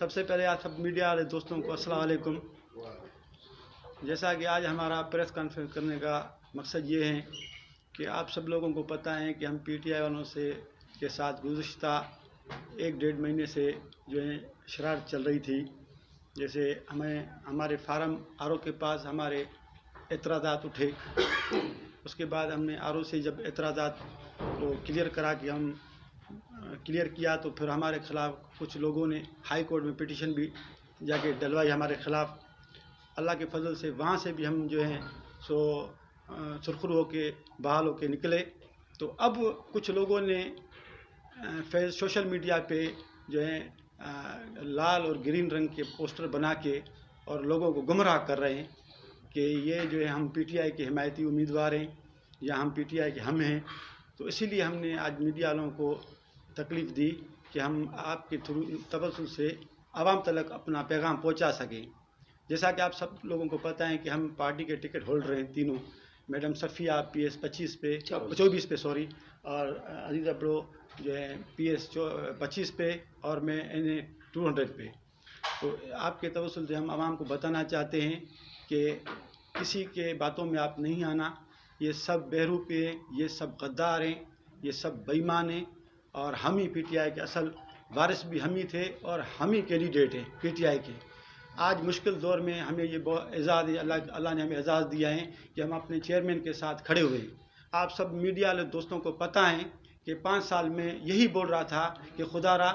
सबसे पहले आप सब मीडिया वाले दोस्तों को अस्सलाम वालेकुम। जैसा कि आज हमारा प्रेस कॉन्फ्रेंस करने का मकसद ये है कि आप सब लोगों को पता है कि हम पीटीआई वालों से के साथ गुज़िश्ता 1-1.5 महीने से जो है शरारत चल रही थी। जैसे हमें हमारे फार्म आरओ के पास हमारे एतराज़ात उठे, उसके बाद हमने आरओ से जब एतराज़ात को क्लियर करा कि हम क्लियर किया तो फिर हमारे ख़िलाफ़ कुछ लोगों ने हाई कोर्ट में पिटीशन भी जाके डलवाई हमारे ख़िलाफ़। अल्लाह के फजल से वहाँ से भी हम जो हैं सो सुरखरू होके बहाल होके निकले। तो अब कुछ लोगों ने सोशल मीडिया पे जो है लाल और ग्रीन रंग के पोस्टर बना के और लोगों को गुमराह कर रहे हैं कि ये जो है हम पीटीआई के हिमायती उम्मीदवार हैं या हम पीटीआई के हम हैं। तो इसीलिए हमने आज मीडिया वालों को तकलीफ़ दी कि हम आपके थ्रू तवज्जुह से आवाम तक अपना पैगाम पहुंचा सकें। जैसा कि आप सब लोगों को पता है कि हम पार्टी के टिकट होल्डर हैं तीनों, मैडम सफ़िया PS 24 पे 24 पे सॉरी, और अजीज़ अब्रो जो है PS 25 पे और मैं NA 200 पे। तो आपके तवज्जुह से हम आवाम को बताना चाहते हैं कि किसी के बातों में आप नहीं आना। ये सब बहरूपे हैं, ये सब गद्दार हैं, ये सब बेईमान हैं और हम ही पीटीआई के असल वारिस भी हम ही थे और हम ही कैंडिडेट हैं पीटीआई के। आज मुश्किल दौर में हमें ये बहुत एजाज़ अल्लाह ने हमें एजाज़ दिया है कि हम अपने चेयरमैन के साथ खड़े हुए हैं। आप सब मीडिया वाले दोस्तों को पता है कि 5 साल में यही बोल रहा था कि खुदारा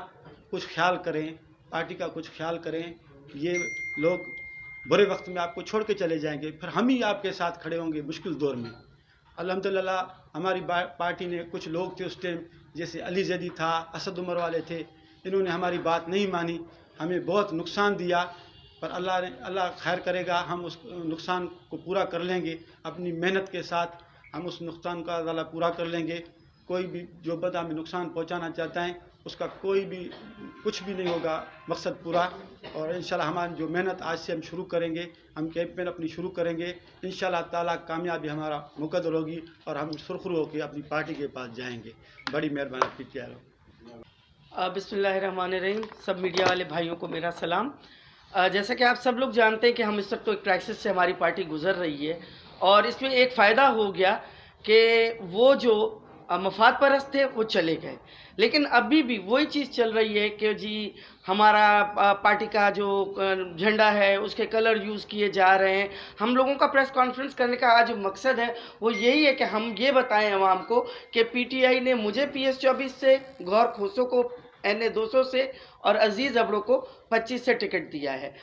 कुछ ख्याल करें, पार्टी का कुछ ख्याल करें, ये लोग बुरे वक्त में आपको छोड़ के चले जाएंगे, फिर हम ही आपके साथ खड़े होंगे मुश्किल दौर में। अल्हम्दुलिल्लाह हमारी पार्टी ने कुछ लोग थे उस टाइम, जैसे अली जैदी था, असद उमर वाले थे, इन्होंने हमारी बात नहीं मानी, हमें बहुत नुकसान दिया, पर अल्लाह खैर करेगा, हम उस नुकसान को पूरा कर लेंगे। अपनी मेहनत के साथ हम उस नुकसान का अल्लाह पूरा कर लेंगे। कोई भी जो बंदा हमें नुकसान पहुंचाना चाहता है उसका कोई भी कुछ भी नहीं होगा मकसद पूरा। और इंशाल्लाह हमारी जो मेहनत आज से हम शुरू करेंगे, हम कैंपेन अपनी शुरू करेंगे, इंशाल्लाह ताला कामयाबी हमारा मुकद्दर होगी और हम सुरखरू होकर अपनी पार्टी के पास जाएंगे। बड़ी मेहरबानी पीटीआई। बिस्मिल्लाहिर्रहमानिर्रहीम। सब मीडिया वाले भाइयों को मेरा सलाम। जैसा कि आप सब लोग जानते हैं कि हम इस वक्त तो एक क्राइसिस से हमारी पार्टी गुजर रही है और इसमें एक फ़ायदा हो गया कि वो जो मफाद परस्त थे वो चले गए, लेकिन अभी भी वही चीज़ चल रही है कि जी हमारा पार्टी का जो झंडा है उसके कलर यूज़ किए जा रहे हैं। हम लोगों का प्रेस कॉन्फ्रेंस करने का आज मकसद है वो यही है कि हम ये बताएं आवाम को कि पीटीआई ने मुझे PS 24 से, गौर खोसो को NA 200 से और अजीज़ अब्रो को 25 से टिकट दिया है।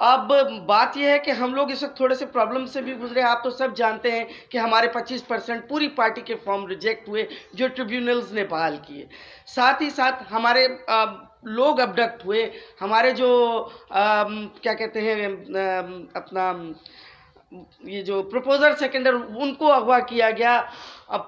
अब बात यह है कि हम लोग इस वक्त थोड़े से प्रॉब्लम से भी गुजरे। आप तो सब जानते हैं कि हमारे 25% पूरी पार्टी के फॉर्म रिजेक्ट हुए जो ट्रिब्यूनल्स ने बहाल किए। साथ ही साथ हमारे लोग अबडक्ट हुए, हमारे जो क्या कहते हैं अपना ये जो प्रपोजर सेकेंडर उनको अगवा किया गया।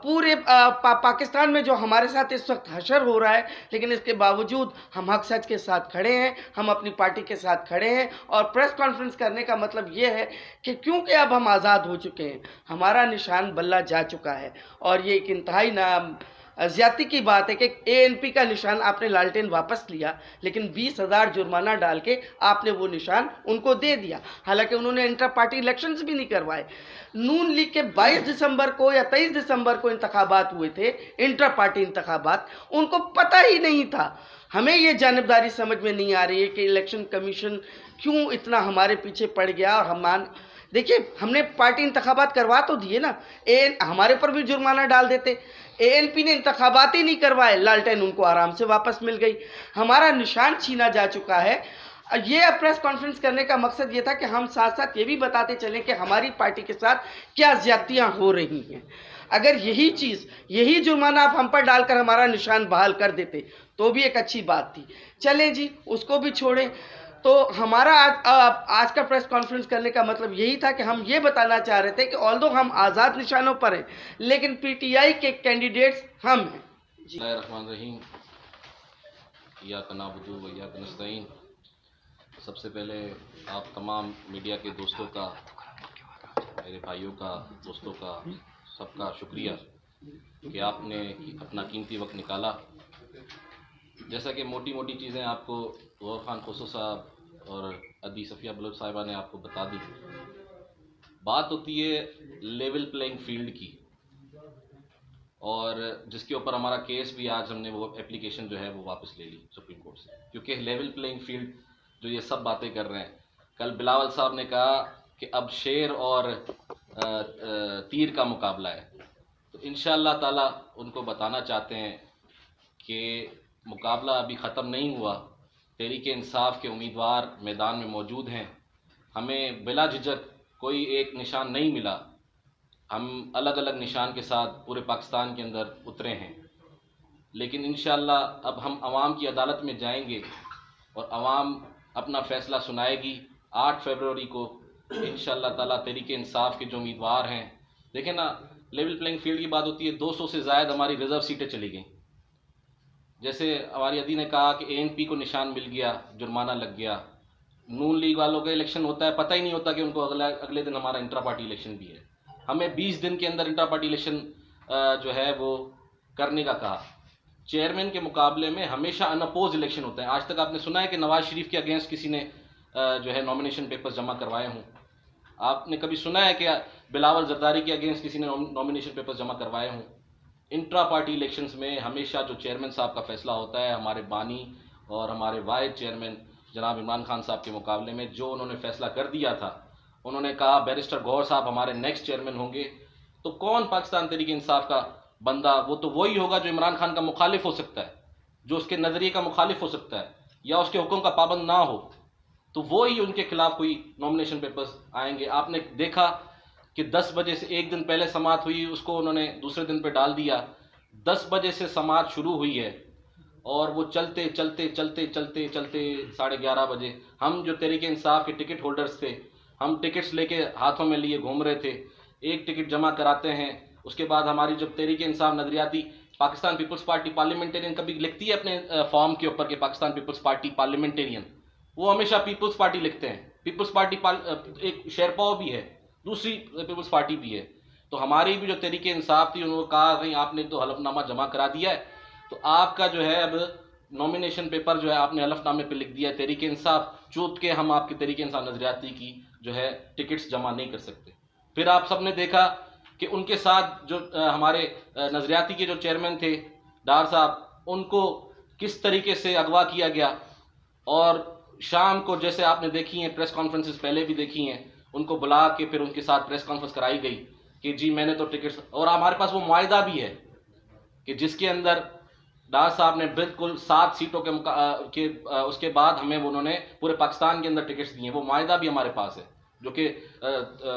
पूरे पाकिस्तान में जो हमारे साथ इस वक्त हशर हो रहा है, लेकिन इसके बावजूद हम हक सच के साथ खड़े हैं, हम अपनी पार्टी के साथ खड़े हैं। और प्रेस कॉन्फ्रेंस करने का मतलब ये है कि क्योंकि अब हम आज़ाद हो चुके हैं, हमारा निशान बल्ला जा चुका है और ये एक इंतहाई ज़्यादती की बात है कि ANP का निशान आपने लालटेन वापस लिया, लेकिन 20,000 जुर्माना डाल के आपने वो निशान उनको दे दिया, हालांकि उन्होंने इंटर पार्टी इलेक्शंस भी नहीं करवाए। नून लीग के 22 दिसंबर को या 23 दिसंबर को इंतखाबात हुए थे, इंटर पार्टी इंतखाबात, उनको पता ही नहीं था। हमें ये जानिबदारी समझ में नहीं आ रही है कि इलेक्शन कमीशन क्यों इतना हमारे पीछे पड़ गया। और हम देखिए, हमने पार्टी इंतखाबात करवा तो दिए ना, हमारे पर भी जुर्माना डाल देते। ANP ने इंतखाबात ही नहीं करवाए, लालटेन उनको आराम से वापस मिल गई, हमारा निशान छीना जा चुका है। ये प्रेस कॉन्फ्रेंस करने का मकसद ये था कि हम साथ साथ ये भी बताते चलें कि हमारी पार्टी के साथ क्या ज्यादतियाँ हो रही हैं। अगर यही चीज़, यही जुर्माना आप हम पर डालकर हमारा निशान बहाल कर देते तो भी एक अच्छी बात थी। चलें जी, उसको भी छोड़ें। तो हमारा आज का प्रेस कॉन्फ्रेंस करने का मतलब यही था कि हम ये बताना चाह रहे थे कि ऑल्दो हम आज़ाद निशानों पर हैं, लेकिन पीटीआई के कैंडिडेट्स हम हैं। बिस्मिल्लाहिर्रहमानिर्रहीम। इय्याका नअबुदु व इय्याका नस्तईन। सबसे पहले आप तमाम मीडिया के दोस्तों का, मेरे भाइयों का, दोस्तों का, सबका शुक्रिया कि आपने अपना कीमती वक्त निकाला जैसा कि मोटी मोटी चीज़ें आपको गौर खान खुसरो साहब और अदी सफ़िया बलोच साहिबा ने आपको बता दी। बात होती है लेवल प्लेइंग फील्ड की, और जिसके ऊपर हमारा केस भी आज हमने वो एप्लीकेशन जो है वो वापस ले ली सुप्रीम कोर्ट से, क्योंकि लेवल प्लेइंग फील्ड जो ये सब बातें कर रहे हैं, कल बिलावल साहब ने कहा कि अब शेर और तीर का मुकाबला है, तो इंशाअल्लाह ताला उनको बताना चाहते हैं कि मुकाबला अभी ख़त्म नहीं हुआ। तहरीक इंसाफ के उम्मीदवार मैदान में मौजूद हैं, हमें बिला झिझक कोई एक निशान नहीं मिला, हम अलग अलग निशान के साथ पूरे पाकिस्तान के अंदर उतरे हैं, लेकिन इंशाअल्लाह अब हम आवाम की अदालत में जाएंगे और आवाम अपना फ़ैसला सुनाएगी 8 फरवरी को इंशाअल्लाह ताला। तहरीक इंसाफ के जो उम्मीदवार हैं, देखें ना, लेवल प्लेइंग फील्ड की बात होती है, 200 से ज़ायद हमारी रिज़र्व सीटें चली गई। जैसे हमारी अदी ने कहा कि ANP को निशान मिल गया, जुर्माना लग गया। नून लीग वालों का इलेक्शन होता है, पता ही नहीं होता कि उनको अगले दिन हमारा इंट्रा पार्टी इलेक्शन भी है। हमें 20 दिन के अंदर इंट्रा पार्टी इलेक्शन जो है वो करने का कहा। चेयरमैन के मुकाबले में हमेशा अनअपोज इलेक्शन होता है। आज तक आपने सुना है कि नवाज शरीफ के अगेंस्ट किसी ने जो है नॉमिनेशन पेपर्स जमा करवाए हों? आपने कभी सुना है कि बिलावल जरदारी के अगेंस्ट किसी ने नॉमिनेशन पेपर्स जमा करवाए हों? इंट्रा पार्टी इलेक्शंस में हमेशा जो चेयरमैन साहब का फैसला होता है, हमारे बानी और हमारे वाहिद चेयरमैन जनाब इमरान खान साहब के मुकाबले में जो उन्होंने फैसला कर दिया था, उन्होंने कहा बैरिस्टर गौहर साहब हमारे नेक्स्ट चेयरमैन होंगे, तो कौन पाकिस्तान तहरीक इंसाफ का बंदा, वो तो वही होगा जो इमरान खान का मुखालिफ हो सकता है, जो उसके नज़रिए का मुखालिफ हो सकता है या उसके हुक्म का पाबंद ना हो, तो वो ही उनके खिलाफ कोई नॉमिनेशन पेपर्स आएंगे। आपने देखा कि 10 बजे से एक दिन पहले समाअत हुई, उसको उन्होंने दूसरे दिन पे डाल दिया। 10 बजे से समाअत शुरू हुई है और वो चलते चलते चलते चलते चलते 11:30 बजे हम जो तहरीक इंसाफ के टिकट होल्डर्स थे, हम टिकट्स लेके हाथों में लिए घूम रहे थे। एक टिकट जमा कराते हैं, उसके बाद हमारी जब तहरीक इंसाफ नजरियाती पाकिस्तान पीपल्स पार्टी पार्लियामेंटेरियन कभी लिखती है अपने फॉर्म के ऊपर कि पाकिस्तान पीपल्स पार्टी पार्लियामेंटेरियन, वो हमेशा पीपल्स पार्टी लिखते हैं। पीपल्स पार्टी एक शेरपाव भी है, दूसरी पीपल्स पार्टी भी है। तो हमारी भी जो तहरीक इंसाफ थी, उन्होंने कहा नहीं आपने तो हलफनामा जमा करा दिया है, तो आपका जो है अब नॉमिनेशन पेपर जो है आपने हलफनामे पे लिख दिया है तहरीक इंसाफ, चूत के हम आपके तहरीक इंसाफ नजरियाती की जो है टिकट्स जमा नहीं कर सकते। फिर आप सबने देखा कि उनके साथ जो हमारे नजरियाती के जो चेयरमैन थे डार साहब, उनको किस तरीके से अगवा किया गया, और शाम को जैसे आपने देखी हैं प्रेस कॉन्फ्रेंसेस पहले भी देखी हैं, उनको बुला के फिर उनके साथ प्रेस कॉन्फ्रेंस कराई गई कि जी मैंने तो टिकट्स, और हमारे पास वो मुआहिदा भी है कि जिसके अंदर डार साहब ने बिल्कुल 7 सीटों के उसके बाद हमें उन्होंने पूरे पाकिस्तान के अंदर टिकट्स दिए। वो मुआहिदा भी हमारे पास है जो कि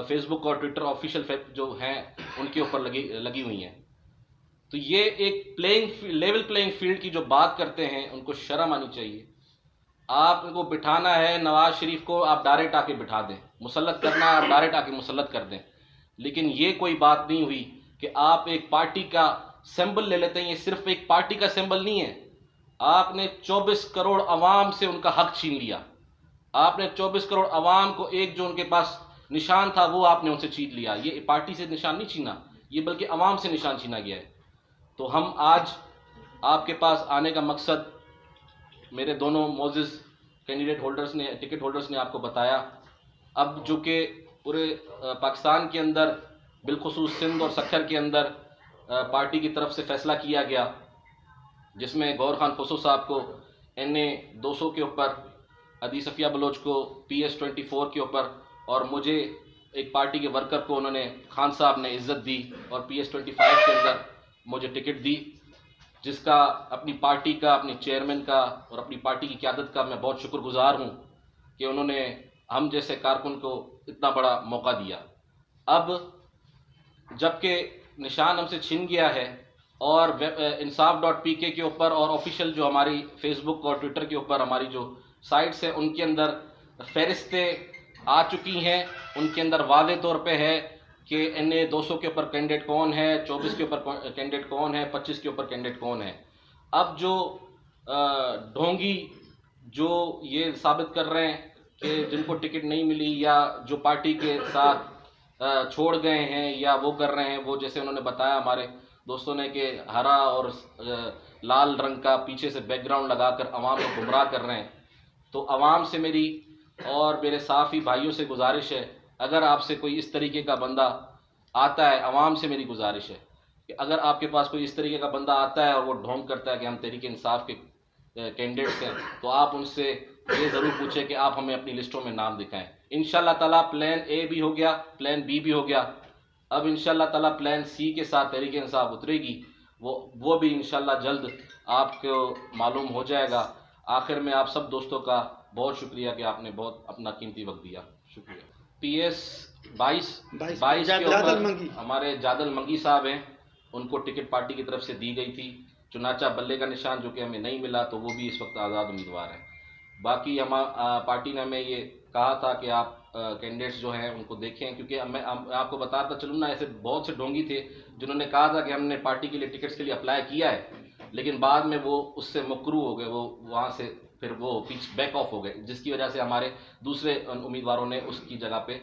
फेसबुक और ट्विटर ऑफिशियल जो हैं उनके ऊपर लगी हुई हैं। तो ये एक लेवल प्लेइंग फील्ड की जो बात करते हैं, उनको शर्म आनी चाहिए। आपको बिठाना है नवाज शरीफ को, आप डायरेक्ट आके बिठा दें, मुसल्लत करना है आप डायरेक्ट आके मुसल्लत कर दें, लेकिन ये कोई बात नहीं हुई कि आप एक पार्टी का सिंबल ले लेते हैं। ये सिर्फ एक पार्टी का सिंबल नहीं है, आपने 24 करोड़ अवाम से उनका हक छीन लिया। आपने 24 करोड़ अवाम को एक जो उनके पास निशान था वो आपने उनसे छीन लिया। ये पार्टी से निशान नहीं छीना, ये बल्कि अवाम से निशान छीना गया है। तो हम आज आपके पास आने का मकसद, मेरे दोनों मोजिज़ कैंडिडेट होल्डर्स ने, टिकट होल्डर्स ने आपको बताया। अब जो कि पूरे पाकिस्तान के अंदर बिलखुसूस सिंध और सखर के अंदर पार्टी की तरफ से फैसला किया गया, जिसमें गौहर खान खुसरो साहब को NA 200 के ऊपर, अदी सफ़िया बलोच को PS 24 के ऊपर, और मुझे एक पार्टी के वर्कर को उन्होंने खान साहब ने इज़्ज़त दी और PS 25 के अंदर मुझे टिकट दी, जिसका अपनी पार्टी का, अपने चेयरमैन का और अपनी पार्टी की क़यादत का मैं बहुत शुक्रगुज़ार हूँ कि उन्होंने हम जैसे कारकुन को इतना बड़ा मौका दिया। अब जबकि निशान हमसे छिन गया है और insaf.pk के ऊपर और ऑफिशियल जो हमारी फेसबुक और ट्विटर के ऊपर हमारी जो साइट्स हैं उनके अंदर फहरिस्तें आ चुकी हैं, उनके अंदर वाज़े तौर पे है कि NA 200 के ऊपर कैंडिडेट कौन है, 24 के ऊपर कैंडिडेट कौन है, 25 के ऊपर कैंडिडेट कौन है। अब जो ढोंगी जो ये साबित कर रहे हैं कि जिनको टिकट नहीं मिली या जो पार्टी के साथ छोड़ गए हैं या वो कर रहे हैं, वो जैसे उन्होंने बताया हमारे दोस्तों ने कि हरा और लाल रंग का पीछे से बैकग्राउंड लगाकर अवाम को गुमराह कर रहे हैं। तो अवाम से मेरी और मेरे साफ़ी भाइयों से गुजारिश है, अगर आपसे कोई इस तरीके का बंदा आता है, अवाम से मेरी गुजारिश है कि अगर आपके पास कोई इस तरीके का बंदा आता है और वो ढोंग करता है कि हम तहरीक इंसाफ के कैंडिडेट्स हैं, तो आप उनसे ये ज़रूर पूछें कि आप हमें अपनी लिस्टों में नाम दिखाएं। इंशाल्लाह ताला प्लान ए भी हो गया, प्लान बी भी हो गया, अब इंशाल्लाह ताला प्लान सी के साथ तहरीक इंसाफ उतरेगी, वो भी इंशाल्लाह जल्द आपको मालूम हो जाएगा। आखिर में आप सब दोस्तों का बहुत शुक्रिया कि आपने बहुत अपना कीमती वक्त दिया, शुक्रिया। PS 22 के ऊपर हमारे जादल मंगी साहब हैं, उनको टिकट पार्टी की तरफ से दी गई थी, चुनाचा बल्ले का निशान जो कि हमें नहीं मिला, तो वो भी इस वक्त आज़ाद उम्मीदवार हैं। बाकी हम पार्टी ने हमें ये कहा था कि आप कैंडिडेट्स जो हैं उनको देखें, क्योंकि मैं आपको बताता चलूँ ना, ऐसे बहुत से ढोंगी थे जिन्होंने कहा था कि हमने पार्टी के लिए टिकट्स के लिए अप्लाई किया है, लेकिन बाद में वो उससे मुकरू हो गए, वो वहाँ से फिर वो पीछे बैक ऑफ हो गए, जिसकी वजह से हमारे दूसरे उम्मीदवारों ने उसकी जगह पे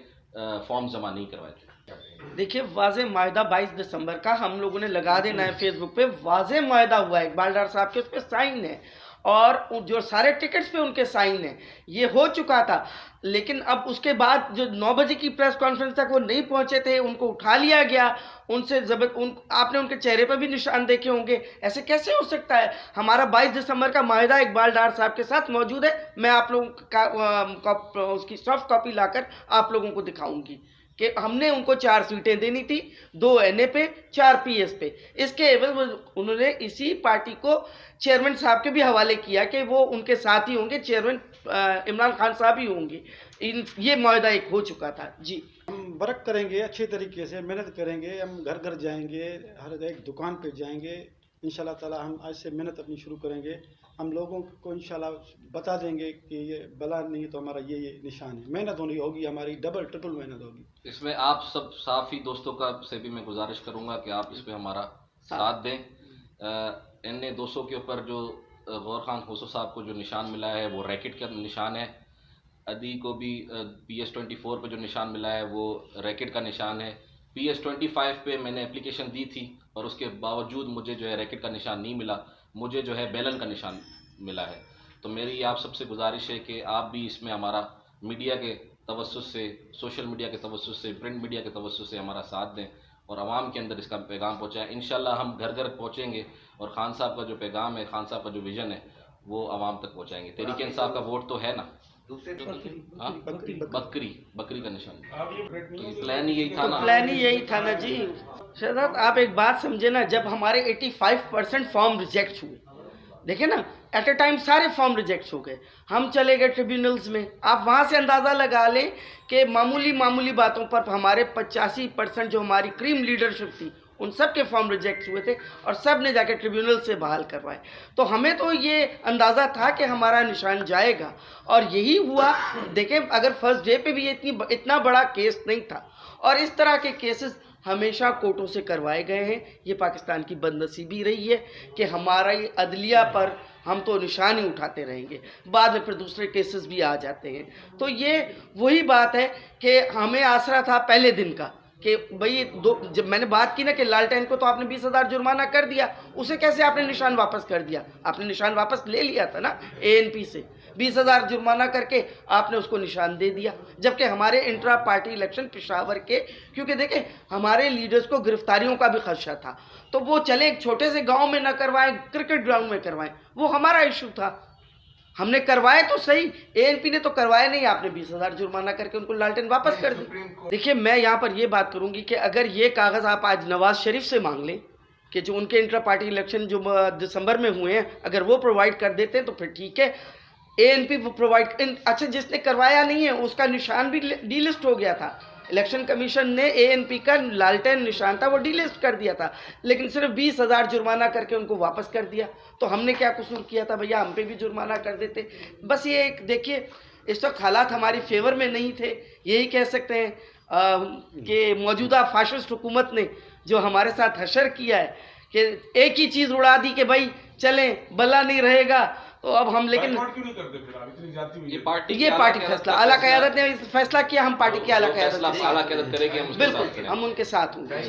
फॉर्म जमा नहीं करवाए। देखिए, वाज़े माहिदा 22 दिसंबर का हम लोगों ने लगा देना है फेसबुक पे, वाज़े माहिदा हुआ है, इकबाल डार साहब के उस पर साइन है और जो सारे टिकट्स पे उनके साइन है, ये हो चुका था। लेकिन अब उसके बाद जो 9 बजे की प्रेस कॉन्फ्रेंस तक वो नहीं पहुंचे थे, उनको उठा लिया गया, उनसे आपने उनके चेहरे पर भी निशान देखे होंगे। ऐसे कैसे हो सकता है? हमारा 22 दिसंबर का माहिदा इकबाल डार साहब के साथ मौजूद है, मैं आप लोगों का उसकी सॉफ्ट कॉपी लाकर आप लोगों को दिखाऊंगी कि हमने उनको 4 सीटें देनी थी, 2 NA पे, 4 PS पे। इसके एवज उन्होंने इसी पार्टी को चेयरमैन साहब के भी हवाले किया कि वो उनके साथ ही होंगे, चेयरमैन इमरान खान साहब ही होंगे। ये माहिदा एक हो चुका था। जी, हम वर्क करेंगे, अच्छे तरीके से मेहनत करेंगे, हम घर घर जाएंगे, हर एक दुकान पे जाएंगे, इंशाल्लाह ताला हम आज से मेहनत अपनी शुरू करेंगे। हम लोगों को इंशाल्लाह बता देंगे कि ये बला नहीं है तो हमारा ये निशान है। मेहनत होनी होगी, हमारी डबल ट्रिपल मेहनत होगी। इसमें आप सब साफ़ी दोस्तों का से भी मैं गुजारिश करूंगा कि आप इसमें हमारा साथ दें। NA 200 के ऊपर जो गौर खान खोसो साहब को जो निशान मिला है वो रैकेट का निशान है। अदी को भी PS 24 पे जो निशान मिला है वो रैकेट का निशान है। PS 25 पे मैंने एप्लीकेशन दी थी और उसके बावजूद मुझे जो है रैकेट का निशान नहीं मिला, मुझे जो है बैलन का निशान मिला है। तो मेरी आप सबसे गुजारिश है कि आप भी इसमें हमारा मीडिया के तवस्सुस से, सोशल मीडिया के तवस्सुस से, प्रिंट मीडिया के तवस्सुस से हमारा साथ दें और आवाम के अंदर इसका पैगाम पहुँचाएँ। इंशाल्लाह हम घर घर पहुँचेंगे और खान साहब का जो पैगाम है, खान साहब का जो विज़न है वो आवाम तक पहुँचाएँगे। तहरीक इंसाफ का वोट तो है ना, बकरी का निशान। प्लान ही यही था ना, जी। शहजाद, आप एक बात समझे ना, जब हमारे 85% फॉर्म रिजेक्ट हुए, देखे ना, एट ए टाइम सारे फॉर्म रिजेक्ट हो गए, हम चले गए ट्रिब्यूनल्स में। आप वहाँ से अंदाज़ा लगा लें कि मामूली बातों पर हमारे 85% जो हमारी क्रीम लीडरशिप थी उन सब के फॉर्म रिजेक्ट हुए थे और सब ने जाके ट्रिब्यूनल से बहाल करवाए। तो हमें तो ये अंदाज़ा था कि हमारा निशान जाएगा और यही हुआ। देखें, अगर फर्स्ट डे पे भी इतना बड़ा केस नहीं था और इस तरह के केसेस हमेशा कोर्टों से करवाए गए हैं। ये पाकिस्तान की बदनसीबी रही है कि हमारा ये अदलिया पर हम तो निशान ही उठाते रहेंगे, बाद में फिर दूसरे केसेस भी आ जाते हैं। तो ये वही बात है कि हमें आसरा था पहले दिन का कि भाई जब मैंने बात की ना कि लालटेन को तो आपने 20,000 जुर्माना कर दिया, उसे कैसे आपने निशान वापस कर दिया? आपने निशान वापस ले लिया था ना ANP से, 20,000 जुर्माना करके आपने उसको निशान दे दिया। जबकि हमारे इंट्रा पार्टी इलेक्शन पेशावर के, क्योंकि देखें हमारे लीडर्स को गिरफ्तारियों का भी खदशा था, तो वो चले एक छोटे से गाँव में ना करवाएं, क्रिकेट ग्राउंड में करवाएं, वो हमारा इशू था। हमने करवाए तो सही, ANP ने तो करवाया नहीं, आपने 20,000 जुर्माना करके उनको लालटेन वापस कर दी। देखिए, मैं यहाँ पर ये बात करूँगी कि अगर ये कागज़ आप आज नवाज शरीफ से मांग लें कि जो उनके इंटर पार्टी इलेक्शन जो दिसंबर में हुए हैं, अगर वो प्रोवाइड कर देते हैं तो फिर ठीक है। ANP प्रोवाइड, अच्छा जिसने करवाया नहीं है उसका निशान भी डीलिस्ट हो गया था। इलेक्शन कमीशन ने ANP का लालटेन निशान था वो डीलिस्ट कर दिया था, लेकिन सिर्फ 20,000 जुर्माना करके उनको वापस कर दिया। तो हमने क्या कसूर किया था भैया? हम पे भी जुर्माना कर देते। बस ये एक देखिए, इस वक्त हालात हमारी फेवर में नहीं थे, यही कह सकते हैं कि मौजूदा फाशिस्ट हुकूमत ने जो हमारे साथ हशर किया है कि एक ही चीज़ उड़ा दी कि भाई चलें, बला नहीं रहेगा। तो अब हम लेकिन ये पार्टी फैसला, आला क़यादत ने फैसला किया, हम पार्टी की आला क़यादत करेंगे, बिल्कुल हम उनके साथ होंगे।